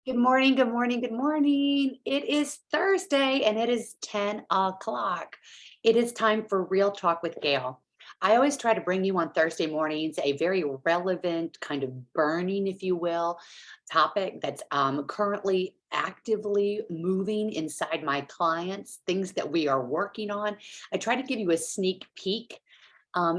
Good morning, good morning, good morning. It is Thursday and it is 10 o'clock. It is time for Real Talk with Gail. I always try to bring you on Thursday mornings a very relevant, kind of burning, if you will, topic that's currently actively moving inside my clients, things that we are working on. I try to give you a sneak peek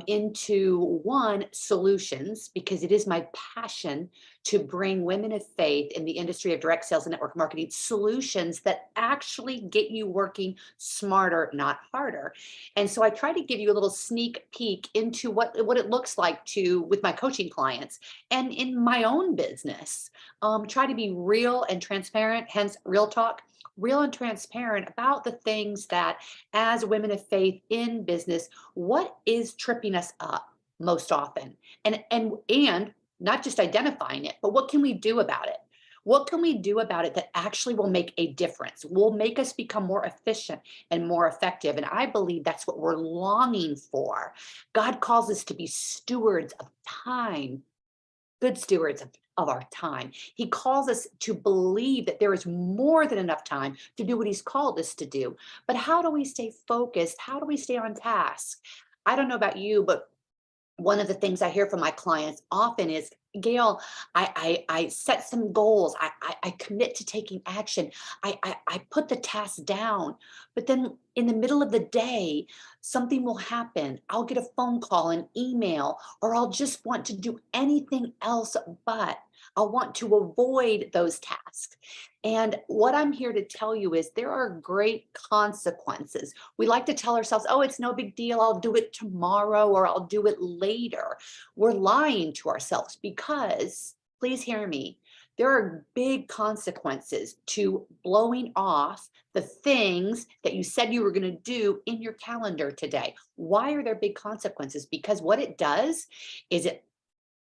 into one, solutions, because it is my passion to bring women of faith in the industry of direct sales and network marketing solutions that actually get you working smarter, not harder. And so I try to give you a little sneak peek into what it looks like to with my coaching clients and in my own business. Try to be real and transparent, hence real talk, real and transparent about the things that as women of faith in business, what is tripping us up most often, and not just identifying it, but what can we do about it? What can we do about it that actually will make a difference, will make us become more efficient and more effective? And I believe that's what we're longing for. God calls us to be stewards of time, good stewards of our time. He calls us to believe that there is more than enough time to do what he's called us to do. But how do we stay focused? How do we stay on task? I don't know about you, but one of the things I hear from my clients often is, Gail, I set some goals. I commit to taking action. I put the task down, but then in the middle of the day, something will happen. I'll get a phone call, an email, or I'll just want to do anything else but. I'll want to avoid those tasks. And what I'm here to tell you is there are great consequences. We like to tell ourselves, oh, it's no big deal. I'll do it tomorrow or I'll do it later. We're lying to ourselves because, please hear me, there are big consequences to blowing off the things that you said you were going to do in your calendar today. Why are there big consequences? Because what it does is it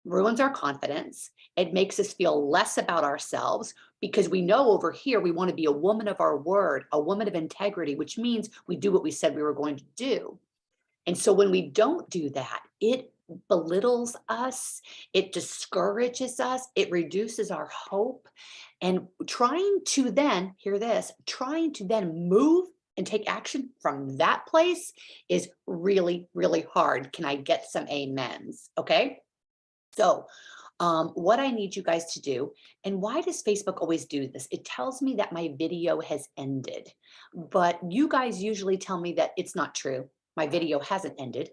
ruins our confidence. It makes us feel less about ourselves because we know over here we want to be a woman of our word, a woman of integrity, which means we do what we said we were going to do. And so when we don't do that, it belittles us, it discourages us, it reduces our hope. And trying to then, hear this, trying to then move and take action from that place is really, really hard. Can I get some amens? Okay. So, what I need you guys to do, and why does Facebook always do this? It tells me that my video has ended, but you guys usually tell me that it's not true. My video hasn't ended.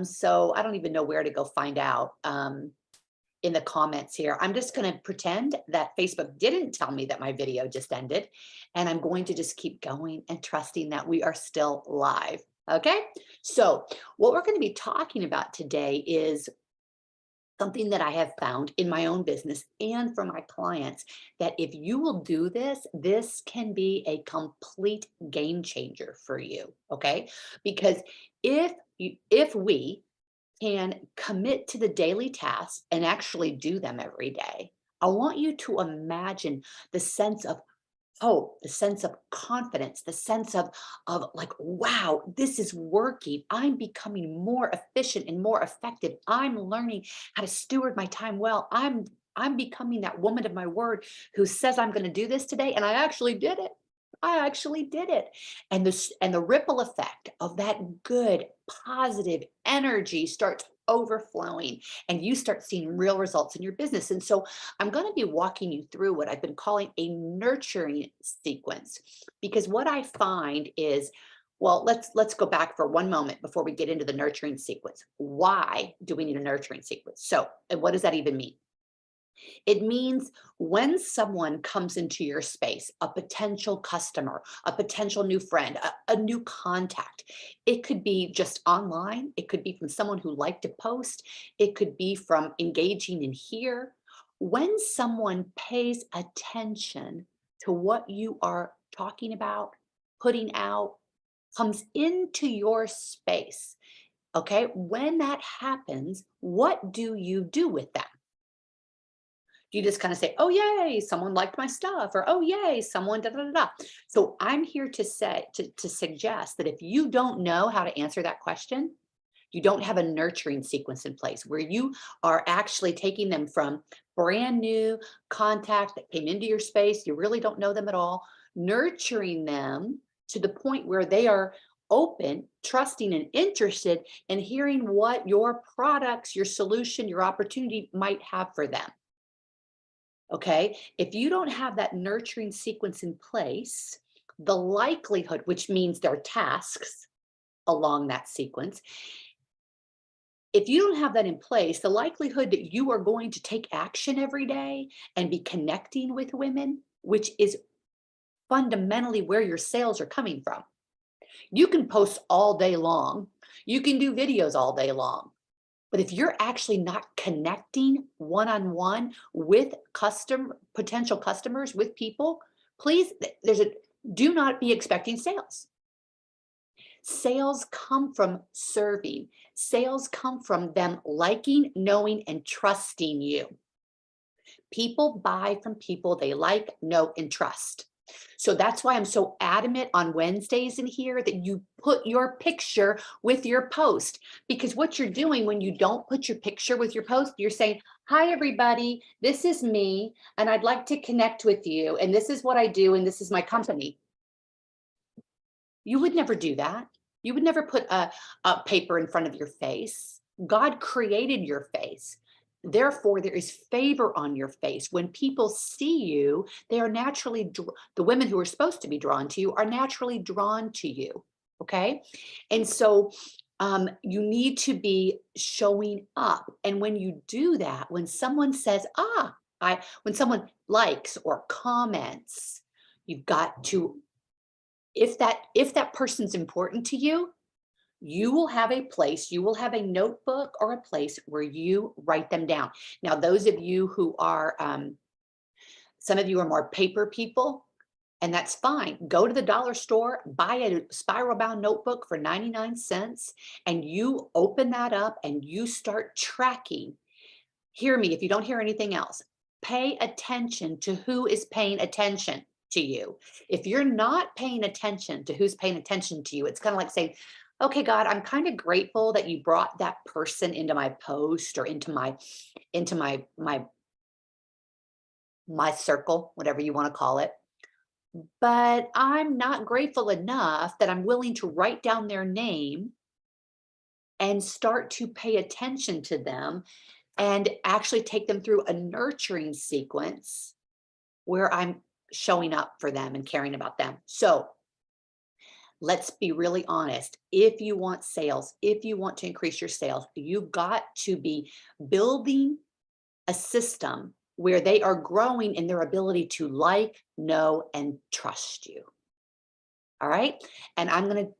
So I don't even know where to go find out in the comments here. I'm just going to pretend that Facebook didn't tell me that my video just ended, and I'm going to just keep going and trusting that we are still live. Okay. So, what we're going to be talking about today is something that I have found in my own business and for my clients, that if you will do this, this can be a complete game changer for you. Okay. Because if we can commit to the daily tasks and actually do them every day, I want you to imagine the sense of hope, the sense of confidence, the sense of like, wow, this is working. I'm becoming more efficient and more effective. I'm learning how to steward my time well. I'm becoming that woman of my word who says I'm going to do this today, and I actually did it. I actually did it. And the ripple effect of that good, positive energy starts overflowing, and you start seeing real results in your business. And so I'm going to be walking you through what I've been calling a nurturing sequence, because what I find is, well, let's go back for one moment before we get into the nurturing sequence. Why do we need a nurturing sequence? So, and what does that even mean? It means when someone comes into your space, a potential customer, a potential new friend, a new contact, it could be just online, it could be from someone who liked to post, it could be from engaging in here. When someone pays attention to what you are talking about, putting out, comes into your space, okay, when that happens, what do you do with that? You just kind of say, oh, yay, someone liked my stuff, or oh, yay, someone da da da da. So I'm here to say, to suggest that if you don't know how to answer that question, You don't have a nurturing sequence in place where you are actually taking them from brand new contact that came into your space. You really don't know them at all, nurturing them to the point where they are open, trusting, and interested in hearing what your products, your solution, your opportunity might have for them. Okay. If you don't have that nurturing sequence in place, the likelihood, which means there are tasks along that sequence, if you don't have that in place, the likelihood that you are going to take action every day and be connecting with women, which is fundamentally where your sales are coming from. You can post all day long. You can do videos all day long. But if you're actually not connecting one-on-one with potential customers, with people, please, do not be expecting sales. Sales come from serving. Sales come from them liking, knowing, and trusting you. People buy from people they like, know, and trust. So that's why I'm so adamant on Wednesdays in here that you put your picture with your post, because what you're doing when you don't put your picture with your post, you're saying, hi, everybody, this is me, and I'd like to connect with you, and this is what I do, and this is my company. You would never do that. You would never put a paper in front of your face. God created your face. Therefore, there is favor on your face. When people see you, they are naturally, the women who are supposed to be drawn to you are naturally drawn to you. Okay. And so you need to be showing up. And when you do that, when someone says, when someone likes or comments, you've got to, if that person's important to you, you will have a place, you will have a notebook or a place where you write them down. Now, those of you who are, some of you are more paper people, and that's fine. Go to the dollar store, buy a spiral bound notebook for 99 cents, and you open that up and you start tracking. Hear me, if you don't hear anything else, pay attention to who is paying attention to you. If you're not paying attention to who's paying attention to you, it's kind of like saying, okay, God, I'm kind of grateful that you brought that person into my post or into my circle, whatever you want to call it. But I'm not grateful enough that I'm willing to write down their name and start to pay attention to them and actually take them through a nurturing sequence where I'm showing up for them and caring about them. So let's be really honest. If you want sales, if you want to increase your sales, you've got to be building a system where they are growing in their ability to like, know, and trust you. All right. And I'm going to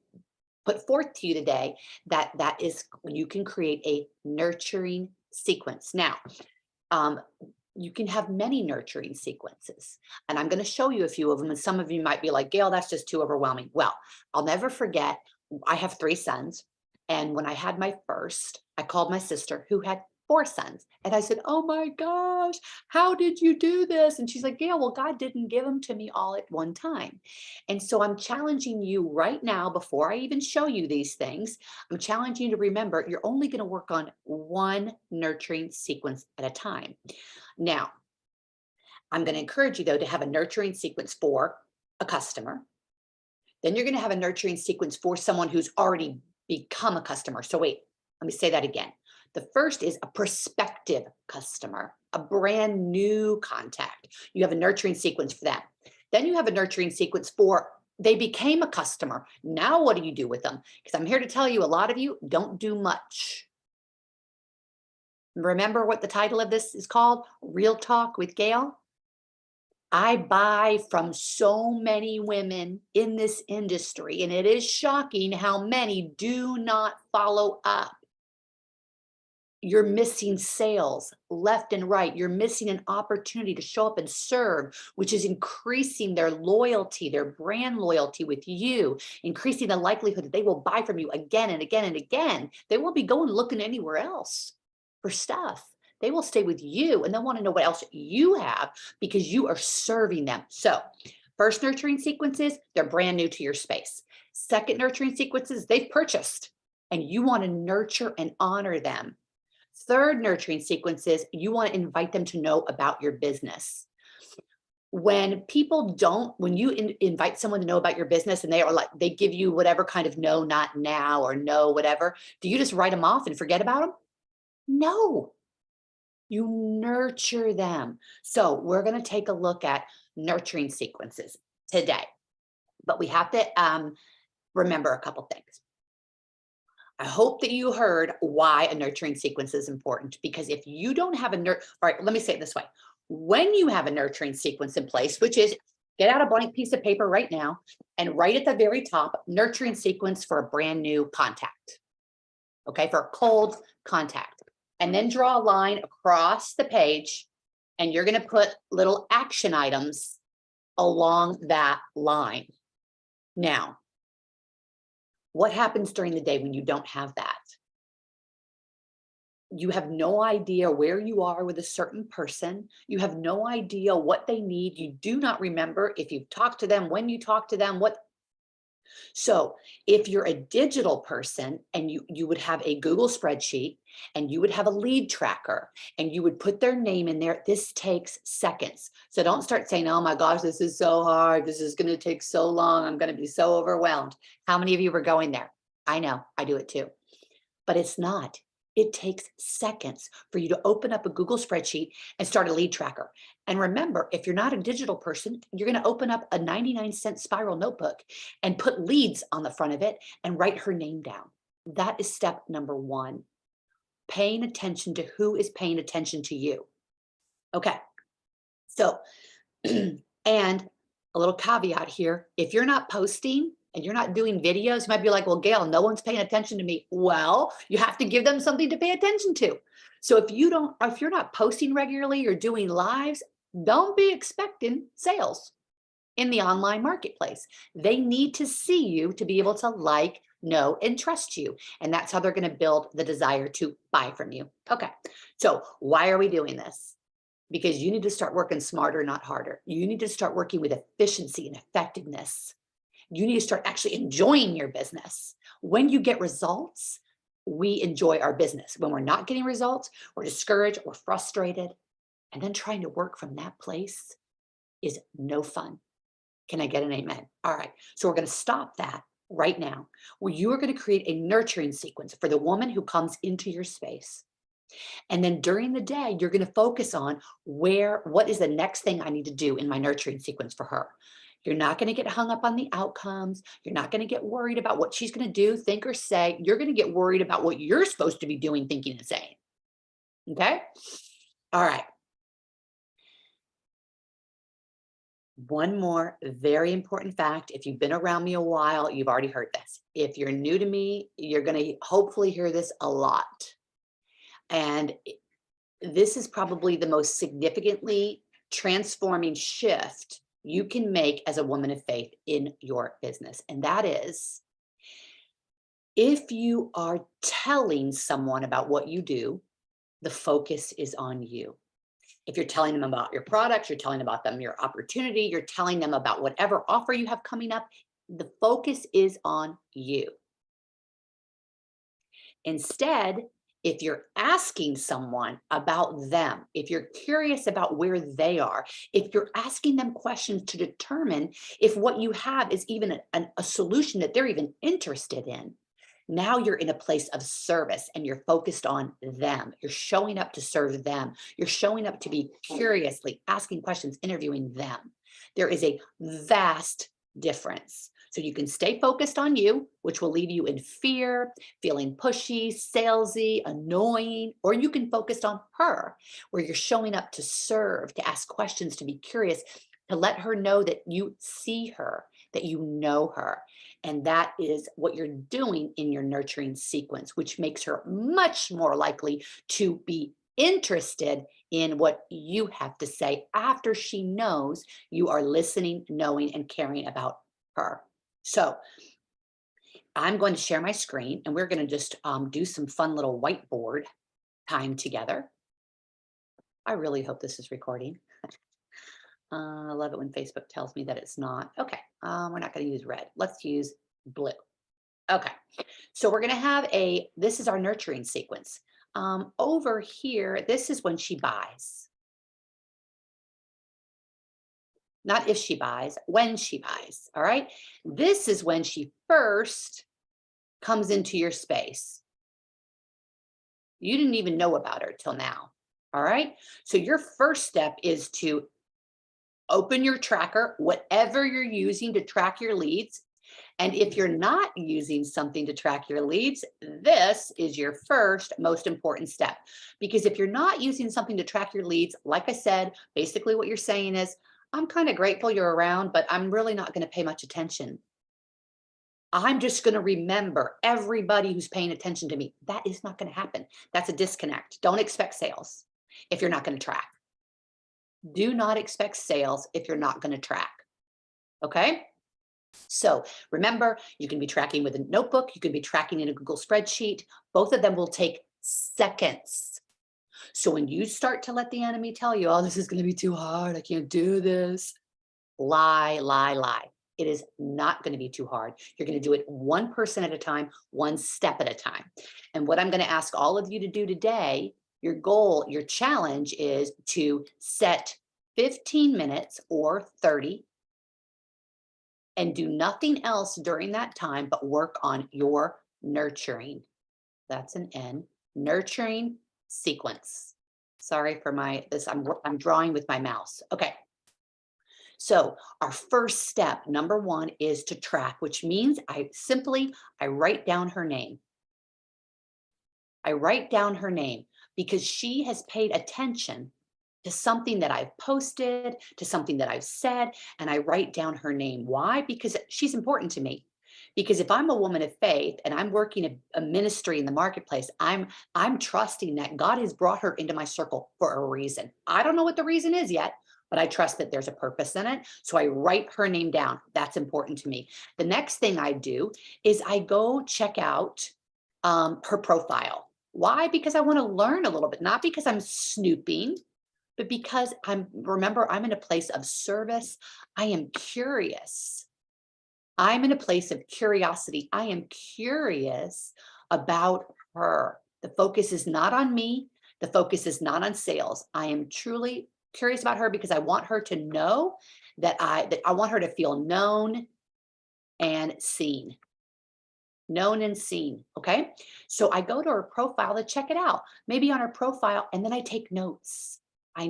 put forth to you today that is, you can create a nurturing sequence. Now, you can have many nurturing sequences, and I'm going to show you a few of them. And some of you might be like, Gail, that's just too overwhelming. Well, I'll never forget, I have 3 sons. And when I had my first, I called my sister who had 4 sons. And I said, oh my gosh, how did you do this? And she's like, Gail, well, God didn't give them to me all at one time. And so I'm challenging you right now, before I even show you these things, I'm challenging you to remember, you're only going to work on one nurturing sequence at a time. Now, I'm going to encourage you, though, to have a nurturing sequence for a customer. Then you're going to have a nurturing sequence for someone who's already become a customer. So wait, let me say that again. The first is a prospective customer, a brand new contact. You have a nurturing sequence for that. Then you have a nurturing sequence for they became a customer. Now what do you do with them? Because I'm here to tell you, a lot of you don't do much. Remember what the title of this is called? Real Talk with Gail. I buy from so many women in this industry, and it is shocking how many do not follow up. You're missing sales left and right. You're missing an opportunity to show up and serve, which is increasing their loyalty, their brand loyalty with you, increasing the likelihood that they will buy from you again and again and again. They won't be going looking anywhere else for stuff. They will stay with you, and they'll want to know what else you have because you are serving them. So first nurturing sequences, they're brand new to your space. Second nurturing sequences, they've purchased. and you want to nurture and honor them. Third nurturing sequence is you want to invite them to know about your business. When people don't, when you invite someone to know about your business and they are like, they give you whatever kind of no, not now, or no, whatever, do you just write them off and forget about them? No, you nurture them. So we're going to take a look at nurturing sequences today, but we have to remember a couple things. I hope that you heard why a nurturing sequence is important, because if you don't have all right, let me say it this way. When you have a nurturing sequence in place, which is get out a blank piece of paper right now and write at the very top, nurturing sequence for a brand new contact. Okay, for a cold contact. And then draw a line across the page, and you're going to put little action items along that line. Now, what happens during the day when you don't have that? You have no idea where you are with a certain person. You have no idea what they need. You do not remember if you've talked to them, when you talk to them, what. So if you're a digital person and you would have a Google spreadsheet and you would have a lead tracker and you would put their name in there, this takes seconds. So don't start saying, oh my gosh, this is so hard. This is going to take so long. I'm going to be so overwhelmed. How many of you were going there? I know, I do it too, but it's not. It takes seconds for you to open up a Google spreadsheet and start a lead tracker. And remember, if you're not a digital person, you're going to open up a 99-cent spiral notebook and put leads on the front of it and write her name down. That is step number one. Paying attention to who is paying attention to you. Okay. So, and a little caveat here, if you're not posting and you're not doing videos, you might be like, well, Gail, no one's paying attention to me. Well, you have to give them something to pay attention to. So if you're not posting regularly or doing lives, don't be expecting sales in the online marketplace. They need to see you to be able to like, know, and trust you. And that's how they're going to build the desire to buy from you. Okay. So why are we doing this? Because you need to start working smarter, not harder. You need to start working with efficiency and effectiveness. You need to start actually enjoying your business. When you get results, we enjoy our business. When we're not getting results, we're discouraged, we're frustrated. And then trying to work from that place is no fun. Can I get an amen? All right. So we're going to stop that right now, where you are going to create a nurturing sequence for the woman who comes into your space. And then during the day, you're going to focus on what is the next thing I need to do in my nurturing sequence for her. You're not going to get hung up on the outcomes. You're not going to get worried about what she's going to do, think, or say. You're going to get worried about what you're supposed to be doing, thinking, and saying. Okay? All right. One more very important fact. If you've been around me a while, you've already heard this. If you're new to me, you're going to hopefully hear this a lot. And this is probably the most significantly transforming shift you can make as a woman of faith in your business. And that is, if you are telling someone about what you do, the focus is on you. If you're telling them about your products, you're telling about them your opportunity, you're telling them about whatever offer you have coming up, the focus is on you. Instead, if you're asking someone about them, if you're curious about where they are, if you're asking them questions to determine if what you have is even a solution that they're even interested in, now you're in a place of service and you're focused on them. You're showing up to serve them. You're showing up to be curiously asking questions, interviewing them. There is a vast difference. So you can stay focused on you, which will leave you in fear, feeling pushy, salesy, annoying, or you can focus on her, where you're showing up to serve, to ask questions, to be curious, to let her know that you see her, that you know her. And that is what you're doing in your nurturing sequence, which makes her much more likely to be interested in what you have to say after she knows you are listening, knowing, and caring about her. So I'm going to share my screen and we're going to just do some fun little whiteboard time together. I really hope this is recording. I love it when Facebook tells me that it's not. Okay, we're not going to use red. Let's use blue. Okay. So we're going to have this is our nurturing sequence. Over here, this is when she buys. Not if she buys, when she buys. All right. This is when she first comes into your space. You didn't even know about her till now. All right. So your first step is to open your tracker, whatever you're using to track your leads. And if you're not using something to track your leads, this is your first most important step. Because if you're not using something to track your leads, like I said, basically what you're saying is, I'm kind of grateful you're around, but I'm really not going to pay much attention. I'm just going to remember everybody who's paying attention to me. That is not going to happen. That's a disconnect. Don't expect sales if you're not going to track. Do not expect sales if you're not going to track. Okay? So remember, you can be tracking with a notebook, you can be tracking in a Google spreadsheet. Both of them will take seconds. So when you start to let the enemy tell you, oh, this is going to be too hard, I can't do this, lie, lie, lie. It is not going to be too hard. You're going to do it one person at a time, one step at a time. And what I'm going to ask all of you to do today, your goal, your challenge is to set 15 minutes or 30 and do nothing else during that time but work on your nurturing. That's an N, nurturing sequence. Sorry for I'm drawing with my mouse. Okay. So our first step, number one, is to track, which means I write down her name. I write down her name because she has paid attention to something that I've posted, to something that I've said, and I write down her name. Why? Because she's important to me. Because if I'm a woman of faith and I'm working a ministry in the marketplace, I'm trusting that God has brought her into my circle for a reason. I don't know what the reason is yet, but I trust that there's a purpose in it. So I write her name down. That's important to me. The next thing I do is I go check out her profile. Why? Because I want to learn a little bit, not because I'm snooping, but because remember, I'm in a place of service. I am curious. I'm in a place of curiosity. I am curious about her. The focus is not on me. The focus is not on sales. I am truly curious about her because I want her to know that I want her to feel known and seen. Known and seen. Okay. So I go to her profile to check it out, maybe on her profile, and then I take notes. I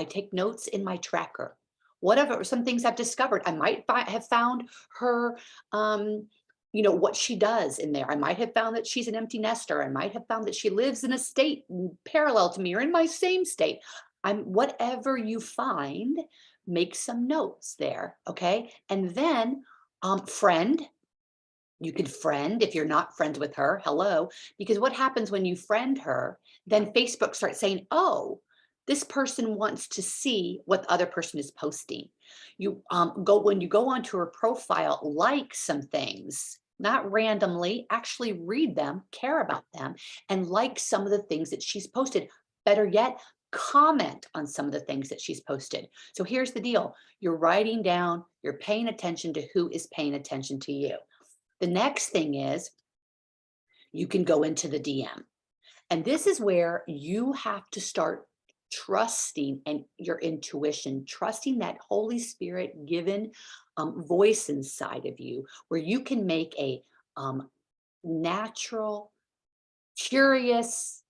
take notes in my tracker. Whatever, some things I've discovered. I might have found her, what she does in there. I might have found that she's an empty nester. I might have found that she lives in a state parallel to me or in my same state. Whatever you find, make some notes there. Okay. And then, friend, you could friend if you're not friends with her. Hello. Because what happens when you friend her, then Facebook starts saying, oh, this person wants to see what the other person is posting. When you go onto her profile, like some things, not randomly, actually read them, care about them, and like some of the things that she's posted. Better yet, comment on some of the things that she's posted. So here's the deal. You're writing down, you're paying attention to who is paying attention to you. The next thing is you can go into the DM. And this is where you have to start trusting and your intuition, trusting that Holy Spirit given voice inside of you, where you can make a natural, curious,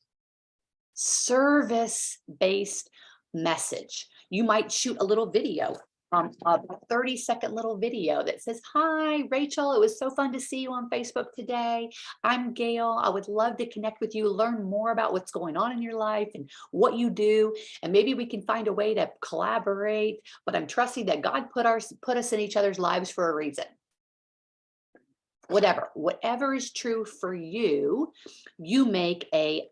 service-based message. You might shoot a little video, a 30-second little video that says, hi, Rachel, it was so fun to see you on Facebook today. I'm Gail. I would love to connect with you, learn more about what's going on in your life and what you do. And maybe we can find a way to collaborate, but I'm trusting that God put us in each other's lives for a reason. Whatever is true for you, you make a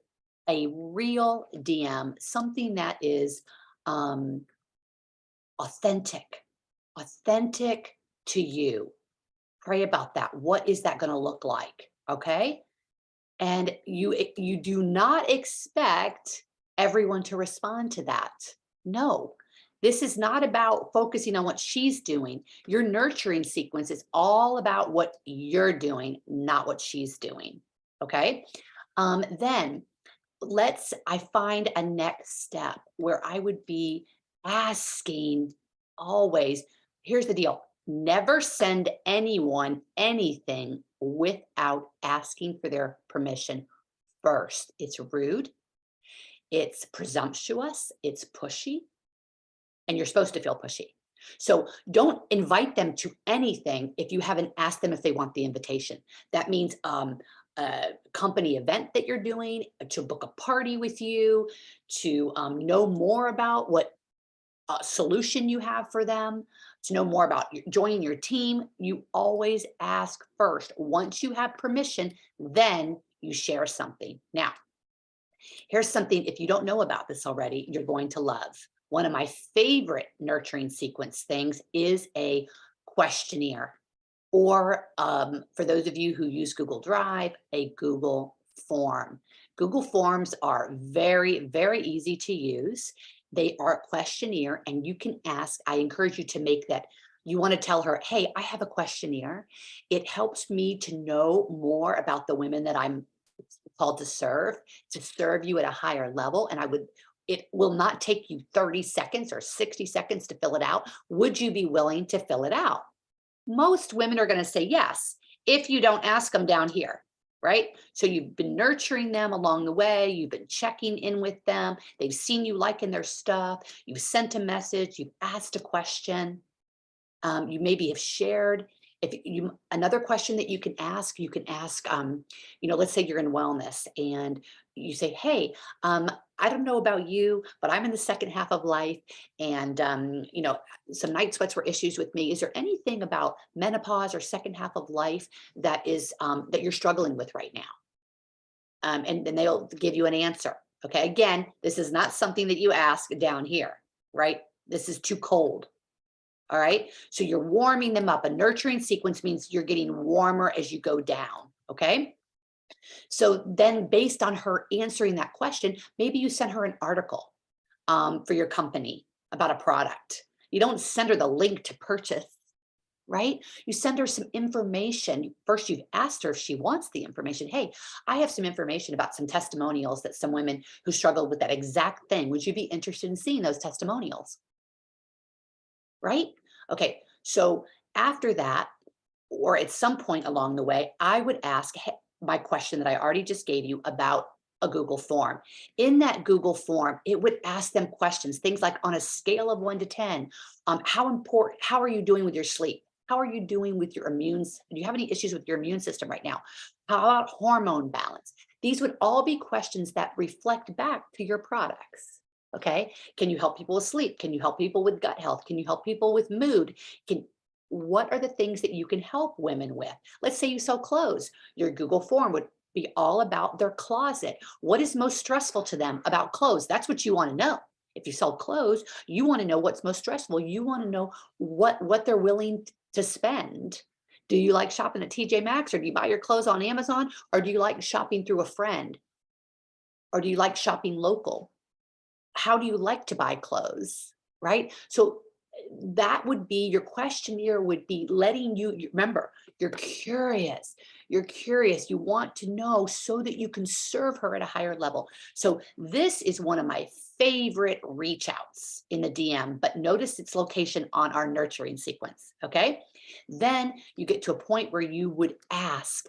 real DM, something that is authentic to you. Pray about that. What is that going to look like? Okay. And you do not expect everyone to respond to that. No, This is not about focusing on what she's doing. Your nurturing sequence is all about what you're doing, not what she's doing. Okay. Then I find a next step where I would be asking always, here's the deal. Never send anyone anything without asking for their permission first. It's rude, it's presumptuous, it's pushy, and you're supposed to feel pushy. So don't invite them to anything if you haven't asked them if they want the invitation. That means a company event that you're doing, to book a party with you, to know more about what solution you have for them, to know more about joining your team. You always ask first. Once you have permission, then you share something. Now, here's something, if you don't know about this already, you're going to love. One of my favorite nurturing sequence things is a questionnaire, or for those of you who use Google Drive, a Google form. Google Forms are very, very easy to use. They are a questionnaire, and you can ask. I encourage you to make that. You want to tell her, hey, I have a questionnaire. It helps me to know more about the women that I'm called to serve you at a higher level. And it will not take you 30 seconds or 60 seconds to fill it out. Would you be willing to fill it out? Most women are going to say yes, if you don't ask them down here, right? So you've been nurturing them along the way. You've been checking in with them. They've seen you liking their stuff. You've sent a message. You've asked a question. You maybe have shared. If you, another question that you can ask, let's say you're in wellness and you say, hey, I don't know about you, but I'm in the second half of life, and some night sweats were issues with me. Is there anything about menopause or second half of life that is that you're struggling with right now? And then they'll give you an answer. Okay, again, this is not something that you ask down here, right? This is too cold. All right. So you're warming them up. A nurturing sequence means you're getting warmer as you go down. Okay. So then, based on her answering that question, maybe you send her an article for your company about a product. You don't send her the link to purchase, right? You send her some information. First, you've asked her if she wants the information. Hey, I have some information about some testimonials that some women who struggled with that exact thing. Would you be interested in seeing those testimonials? Right? Okay, so after that, or at some point along the way, I would ask my question that I already just gave you about a Google form. In that Google form, it would ask them questions, things like, on a scale of 1 to 10, how are you doing with your sleep? How are you doing with your do you have any issues with your immune system right now? How about hormone balance? These would all be questions that reflect back to your products. Okay. Can you help people with sleep? Can you help people with gut health? Can you help people with mood? What are the things that you can help women with? Let's say you sell clothes. Your Google form would be all about their closet. What is most stressful to them about clothes? That's what you want to know. If you sell clothes, you want to know what's most stressful. You want to know what they're willing to spend. Do you like shopping at TJ Maxx, or do you buy your clothes on Amazon, or do you like shopping through a friend? Or do you like shopping local? How do you like to buy clothes, right? So that would be your questionnaire, would be letting you remember, you're curious, you want to know so that you can serve her at a higher level. So this is one of my favorite reach outs in the DM, but notice its location on our nurturing sequence. Okay, then you get to a point where you would ask,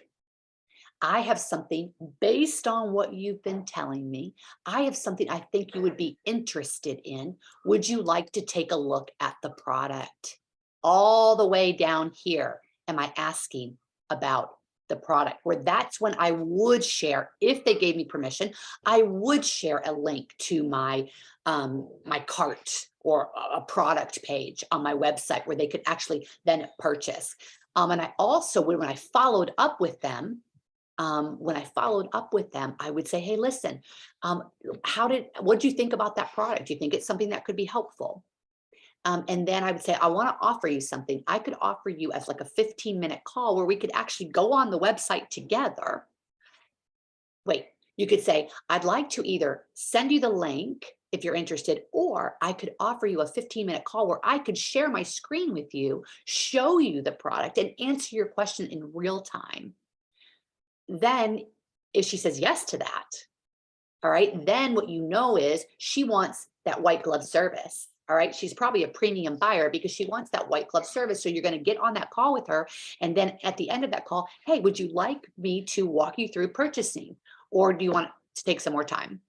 I have something based on what you've been telling me. I have something I think you would be interested in. Would you like to take a look at the product? All the way down here, am I asking about the product? Where that's when I would share, if they gave me permission, I would share a link to my cart, or a product page on my website where they could actually then purchase. And I also would, when I followed up with them, I would say, hey, listen, what do you think about that product? Do you think it's something that could be helpful? And then I would say, I want to offer you something. I could offer you as like a 15-minute call where we could actually go on the website together. Wait, you could say, I'd like to either send you the link if you're interested, or I could offer you a 15-minute call where I could share my screen with you, show you the product, and answer your question in real time. Then if she says yes to that, all right, then what you know is she wants that white glove service. All right, she's probably a premium buyer because she wants that white glove service. So you're going to get on that call with her. And then at the end of that call, hey, would you like me to walk you through purchasing? Or do you want to take some more time?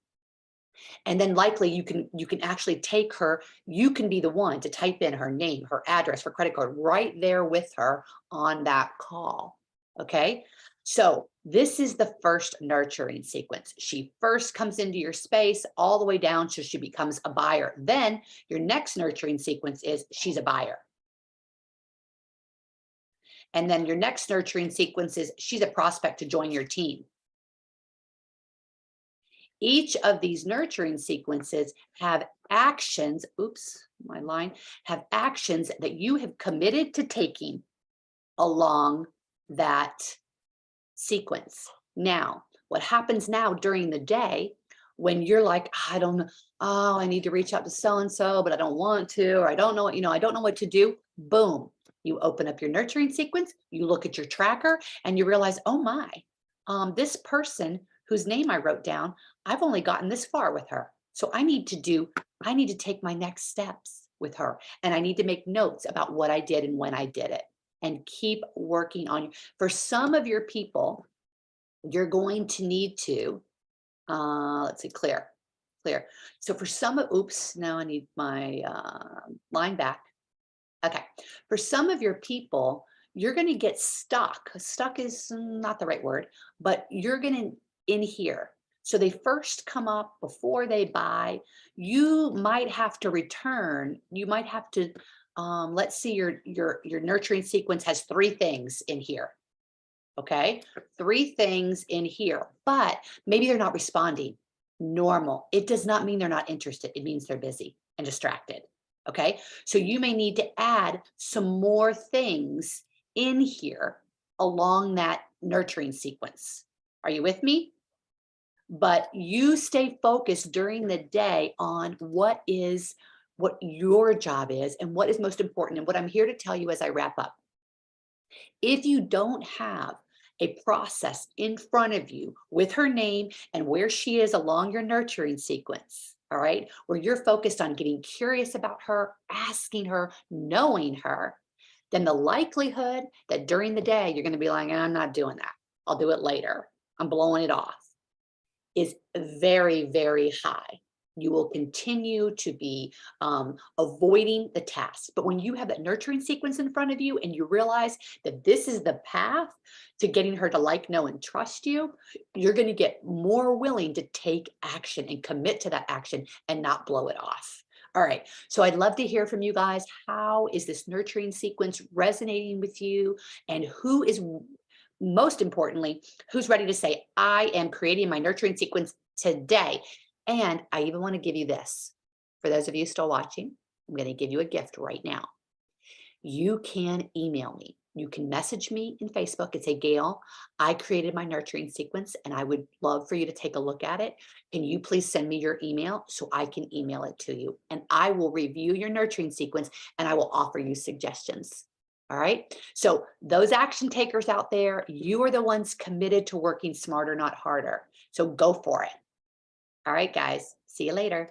And then likely you can actually take her, you can be the one to type in her name, her address, her credit card right there with her on that call. Okay. So this is the first nurturing sequence. She first comes into your space all the way down so she becomes a buyer. Then your next nurturing sequence is she's a buyer. And then your next nurturing sequence is she's a prospect to join your team. Each of these nurturing sequences have actions, oops, my line, have actions that you have committed to taking along that sequence. Now, what happens now during the day when you're like, I don't know, oh, I need to reach out to so-and-so, but I don't want to, or I don't know what, I don't know what to do. Boom. You open up your nurturing sequence, you look at your tracker and you realize, oh my, this person whose name I wrote down, I've only gotten this far with her. So I need to take my next steps with her. And I need to make notes about what I did and when I did it and keep working on. For some of your people, you're going to need to, let's see, clear. So for some of, oops, now I need my line back. Okay, for some of your people, you're going to get stuck. Stuck is not the right word, but you're going to in here. So they first come up before they buy. You might have to return. You might have to, let's see, your nurturing sequence has 3 things in here. Okay, 3 things in here, but maybe they're not responding. Normal. It does not mean they're not interested. It means they're busy and distracted. Okay, so you may need to add some more things in here along that nurturing sequence. Are you with me? But you stay focused during the day on what your job is and what is most important. And what I'm here to tell you as I wrap up, if you don't have a process in front of you with her name and where she is along your nurturing sequence, all right, where you're focused on getting curious about her, asking her, knowing her, then the likelihood that during the day you're going to be like, I'm not doing that, I'll do it later, I'm blowing it off, is very, very high. You will continue to be avoiding the task. But when you have that nurturing sequence in front of you and you realize that this is the path to getting her to like, know, and trust you, you're going to get more willing to take action and commit to that action and not blow it off. All right. So I'd love to hear from you guys. How is this nurturing sequence resonating with you? And who is, most importantly, who's ready to say, I am creating my nurturing sequence today? And I even want to give you this. For those of you still watching, I'm going to give you a gift right now. You can email me. You can message me in Facebook and say, Gail, I created my nurturing sequence and I would love for you to take a look at it. Can you please send me your email so I can email it to you? And I will review your nurturing sequence and I will offer you suggestions. All right. So those action takers out there, you are the ones committed to working smarter, not harder. So go for it. All right, guys, see you later.